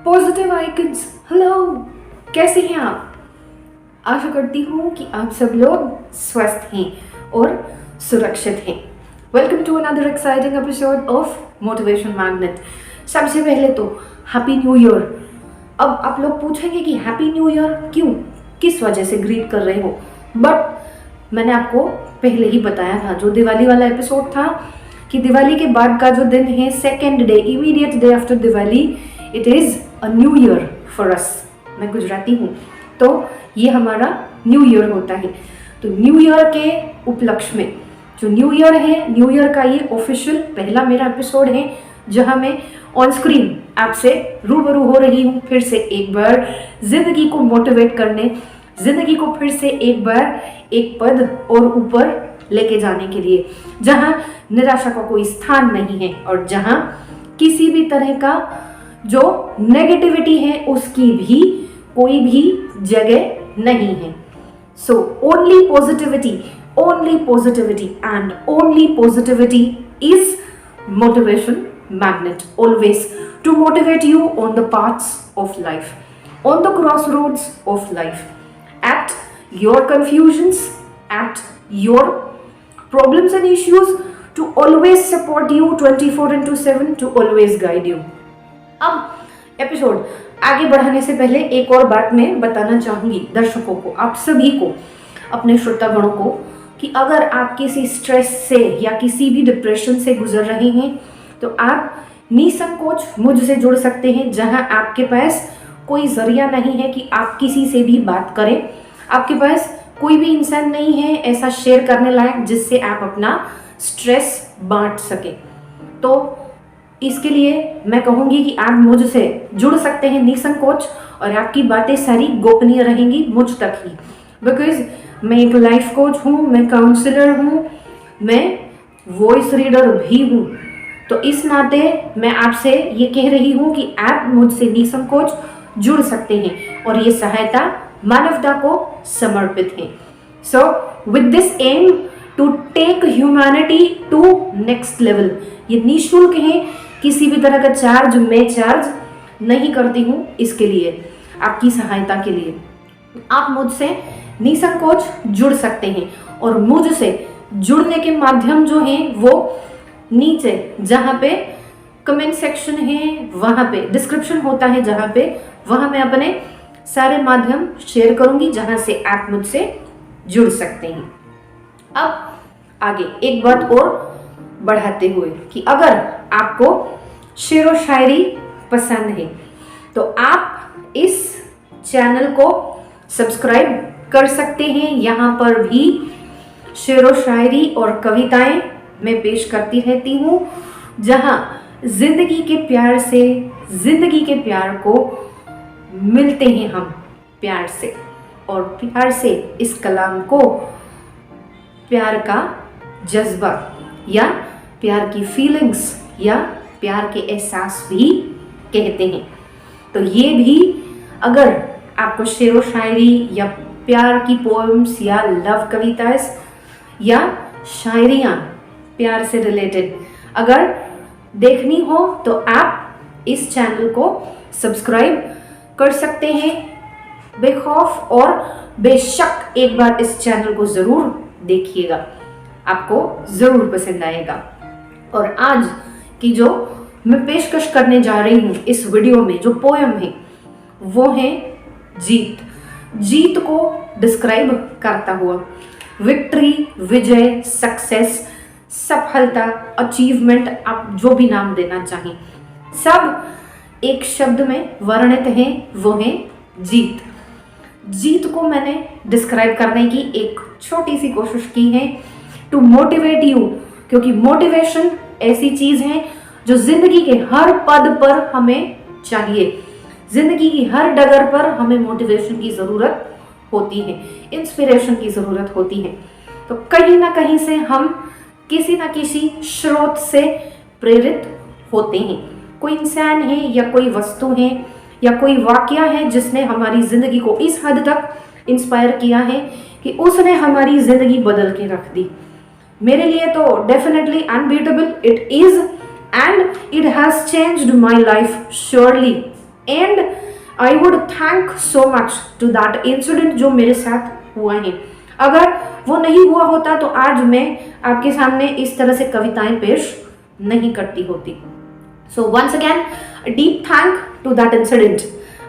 Positive icons, hello, कैसे हैं आप? आशा करती हूँ कि आप सब लोग स्वस्थ हैं और सुरक्षित हैं। Welcome to another exciting episode of Motivation Magnet. सबसे पहले तो हैप्पी न्यू ईयर। अब आप लोग पूछेंगे कि हैप्पी न्यू ईयर क्यों, किस वजह से ग्रीट कर रहे हो, बट मैंने आपको पहले ही बताया था, जो दिवाली वाला एपिसोड था, कि दिवाली के बाद का जो दिन है, second day, immediate day after Diwali, it is a new year for us. मैं गुजराती हूँ, तो ये हमारा न्यू ईयर होता है। तो न्यू ईयर के उपलक्ष्य में जो न्यू ईयर है, न्यू ईयर का ये ऑफिशियल पहला मेरा एपिसोड है, जहाँ मैं ऑन स्क्रीन आपसे रूबरू हो रही हूँ, फिर से एक बार जिंदगी को मोटिवेट करने, जिंदगी को फिर से एक बार एक पद और ऊपर लेके जाने के लिए, जहाँ निराशा का कोई स्थान नहीं है और जहाँ किसी भी तरह का जो नेगेटिविटी है उसकी भी कोई भी जगह नहीं है। So only positivity and only positivity is Motivation Magnet, always to motivate you on the paths of life, on the crossroads of life, at your confusions, at your problems and issues, to always support you 24/7, to always guide you. अब episode आगे बढ़ाने से पहले एक और बात मैं बताना चाहूंगी दर्शकों को, आप सभी को, अपने श्रोतागणों को, कि अगर आप किसी स्ट्रेस से या किसी भी डिप्रेशन से गुजर रहे हैं तो आप निसंकोच मुझसे जुड़ सकते हैं, जहां आपके पास कोई जरिया नहीं है कि आप किसी से भी बात करें, आपके पास कोई भी इंसान नहीं है ऐसा शेयर करने लायक जिससे आप अपना स्ट्रेस बांट सके। तो इसके लिए मैं कहूँगी कि आप मुझसे जुड़ सकते हैं निसंकोच, और आपकी बातें सारी गोपनीय रहेंगी मुझ तक ही, बिकॉज मैं एक लाइफ कोच हूँ, मैं काउंसलर हूँ, मैं वॉइस रीडर भी हूँ। तो इस नाते मैं आपसे ये कह रही हूँ कि आप मुझसे निसंकोच जुड़ सकते हैं और ये सहायता मानवता को समर्पित है। So with this aim to take humanity to next level, ये निःशुल्क है, किसी भी तरह का चार्ज मैं चार्ज नहीं करती हूँ इसके लिए, आपकी सहायता के लिए आप मुझसे निसंकोच जुड़ सकते हैं। और मुझसे जुड़ने के माध्यम जो हैं वो नीचे जहाँ पे कमेंट सेक्शन है, वहाँ पे डिस्क्रिप्शन होता है जहाँ पे, वहाँ मैं अपने सारे माध्यम शेयर करूंगी जहाँ से आप मुझसे जुड़ सकते हैं। अब आगे एक बात और बढ़ाते हुए कि अगर आपको शेरो शायरी पसंद है तो आप इस चैनल को सब्सक्राइब कर सकते हैं। यहाँ पर भी शेरो शायरी और कविताएं मैं पेश करती रहती हूँ, जहाँ जिंदगी के प्यार से, जिंदगी के प्यार को मिलते हैं हम प्यार से, और प्यार से इस कलाम को प्यार का जज्बा या प्यार की फीलिंग्स या प्यार के एहसास भी कहते हैं। तो ये भी अगर आपको शेरो शायरी या प्यार की पोएम्स या लव कविताएं या शायरियाँ प्यार से रिलेटेड अगर देखनी हो तो आप इस चैनल को सब्सक्राइब कर सकते हैं बेखौफ, और बेशक एक बार इस चैनल को ज़रूर देखिएगा, आपको ज़रूर पसंद आएगा। और आज की जो मैं पेशकश करने जा रही हूँ इस वीडियो में, जो पोएम है वो है जीत। जीत को डिस्क्राइब करता हुआ, विक्ट्री, विजय, सक्सेस, सफलता, अचीवमेंट, आप जो भी नाम देना चाहें, सब एक शब्द में वर्णित हैं, वो है जीत। जीत को मैंने डिस्क्राइब करने की एक छोटी सी कोशिश की है टू मोटिवेट यू, क्योंकि मोटिवेशन ऐसी चीज है जो जिंदगी के हर पद पर हमें चाहिए, जिंदगी की हर डगर पर हमें मोटिवेशन की जरूरत होती है, इंस्पिरेशन की जरूरत होती है। तो कहीं ना कहीं से हम किसी ना किसी स्रोत से प्रेरित होते हैं। कोई इंसान है या कोई वस्तु है या कोई वाकया है जिसने हमारी जिंदगी को इस हद तक इंस्पायर किया है कि उसने हमारी जिंदगी बदल के रख दी। मेरे लिए तो definitely unbeatable it is, and it has changed my life surely and I would thank so much to that incident जो मेरे साथ हुआ है। अगर वो नहीं हुआ होता तो आज मैं आपके सामने इस तरह से कविताएं पेश नहीं करती होती। So once again deep thank to that incident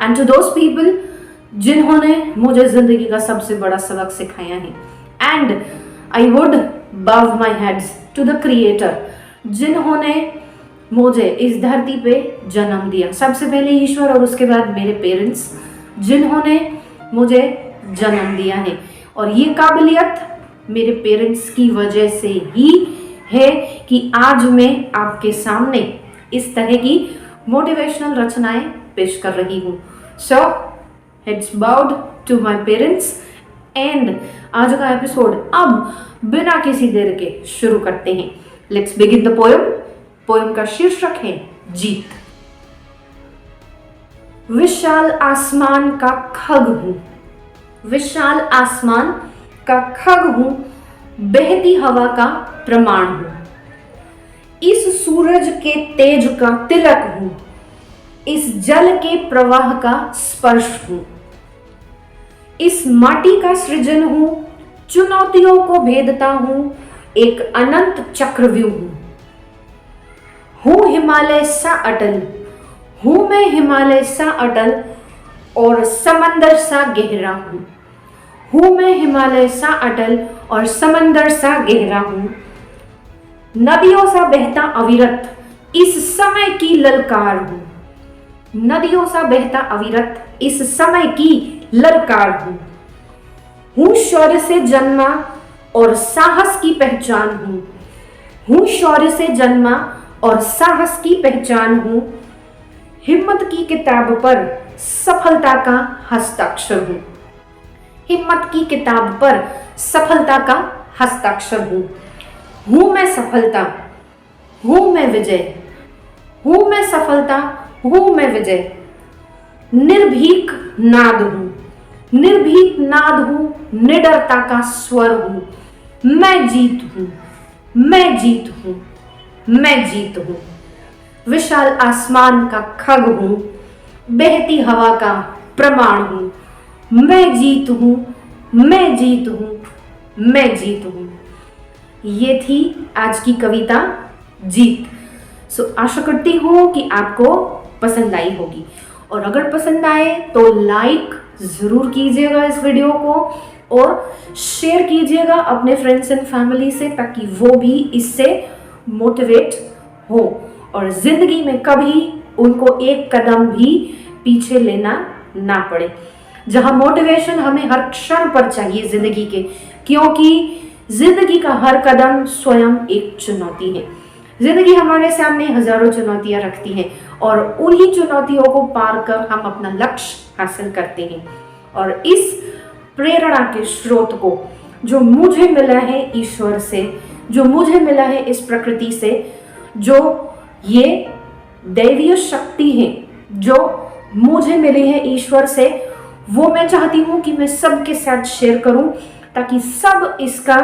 and to those people जिन्होंने मुझे जिंदगी का सबसे बड़ा सबक सिखाया है। एंड आई वुड बव माई हेड्स टू द क्रिएटर जिन्होंने मुझे इस धरती पे जन्म दिया। सबसे पहले ईश्वर और उसके बाद मेरे पेरेंट्स जिन्होंने मुझे जन्म दिया है। और ये काबिलियत मेरे पेरेंट्स की वजह से ही है कि आज मैं आपके सामने इस तरह की मोटिवेशनल रचनाएं पेश कर रही हूँ। So it's bowed to my parents and आज का एपिसोड अब बिना किसी देर के शुरू करते हैं। Let's begin the poem. Poem का शीर्षक है जीत। विशाल आसमान का खग हूं, विशाल आसमान का खग हूं, बहती हवा का प्रमाण हूं, इस सूरज के तेज का तिलक हूं, इस जल के प्रवाह का स्पर्श हूं, इस माटी का सृजन हूं, चुनौतियों को भेदता हूं, एक अनंत चक्रव्यूह हूं हिमालय सा अटल, हूं मैं हिमालय सा अटल और समंदर सा गहरा हूं मैं हिमालय सा अटल और समंदर सा गहरा हूं, नदियों सा बहता अविरत इस समय की ललकार हूं, नदियों सा बहता अविरत इस समय की ललकार हूं शौर्य से जन्मा और साहस की पहचान हूं शौर्य से जन्मा और साहस की पहचान हूं, हिम्मत की किताब पर सफलता का हस्ताक्षर हूं, हिम्मत की किताब पर सफलता का हस्ताक्षर हूं मैं सफलता, हूं मैं विजय, हूं मैं सफलता, हूं मैं विजय, निर्भीक नाद हूं, निर्भीक नाद हूं, निडरता का स्वर हूं, मैं जीत हूं, मैं जीत हूं, मैं जीत हूं, विशाल आसमान का खग हूं, बहती हवा का प्रमाण हूं, मैं जीत हूं, मैं जीत हूं, मैं जीत हूं। ये थी आज की कविता जीत। सो आशा करती हूं कि आपको पसंद आई होगी और अगर पसंद आए तो लाइक जरूर कीजिएगा इस वीडियो को और शेयर कीजिएगा अपने फ्रेंड्स एंड फैमिली से ताकि वो भी इससे मोटिवेट हो और जिंदगी में कभी उनको एक कदम भी पीछे लेना ना पड़े। जहां मोटिवेशन हमें हर क्षण पर चाहिए जिंदगी के, क्योंकि जिंदगी का हर कदम स्वयं एक चुनौती है। जिंदगी हमारे सामने हजारों चुनौतियां रखती है और उन्हीं चुनौतियों को पार कर हम अपना लक्ष्य हासिल करते हैं। और इस प्रेरणा के स्रोत को जो मुझे मिला है ईश्वर से, जो मुझे मिला है इस प्रकृति से, जो ये दैवीय शक्ति है जो मुझे मिली है ईश्वर से, वो मैं चाहती हूँ कि मैं सबके साथ शेयर करूं ताकि सब इसका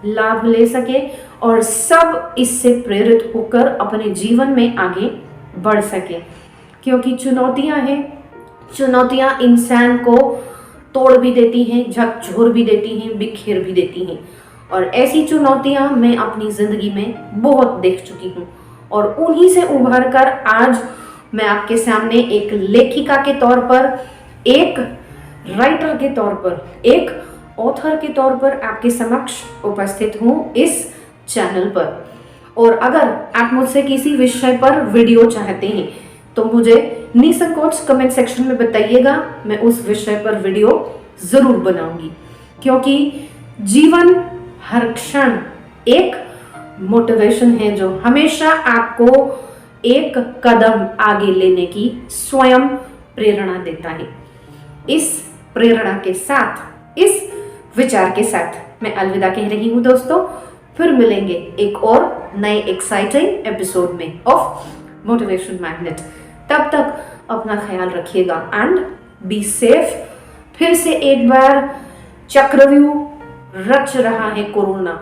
लाभ ले सके और सब इससे प्रेरित होकर अपने जीवन में आगे बढ़ सके। क्योंकि चुनौतियां हैं, चुनौतियां इंसान को तोड़ भी देती हैं, झकझोर भी देती हैं, बिखेर भी देती हैं। और ऐसी चुनौतियां मैं अपनी जिंदगी में बहुत देख चुकी हूँ और उन्हीं से उभर कर आज मैं आपके सामने एक लेखिका के तौर पर, एक राइटर के तौर पर, एक ऑथर के तौर पर आपके समक्ष उपस्थित हूँ इस चैनल पर। और अगर आप मुझसे किसी विषय पर वीडियो चाहते हैं तो मुझे निसंकोच कमेंट सेक्शन में बताइएगा, मैं उस विषय पर वीडियो जरूर बनाऊंगी। क्योंकि जीवन हर क्षण एक मोटिवेशन है जो हमेशा आपको एक कदम आगे लेने की स्वयं प्रेरणा देता है। इस प्रेरणा के साथ, इस विचार के साथ मैं अलविदा कह रही हूँ दोस्तों। फिर मिलेंगे एक और नए एक्साइटिंग एपिसोड में ऑफ मोटिवेशन मैग्नेट। तब तक अपना ख्याल रखिएगा एंड बी सेफ। फिर से एक बार चक्रव्यूह रच रहा है corona,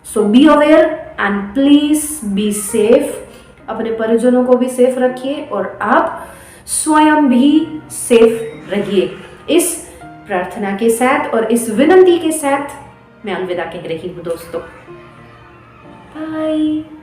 so be aware and please be safe. अपने परिजनों को भी सेफ रखिए और आप स्वयं भी सेफ रहिए। इस प्रार्थना के साथ और इस विनंती के साथ मैं अलविदा कह रही हूँ दोस्तों। बाय।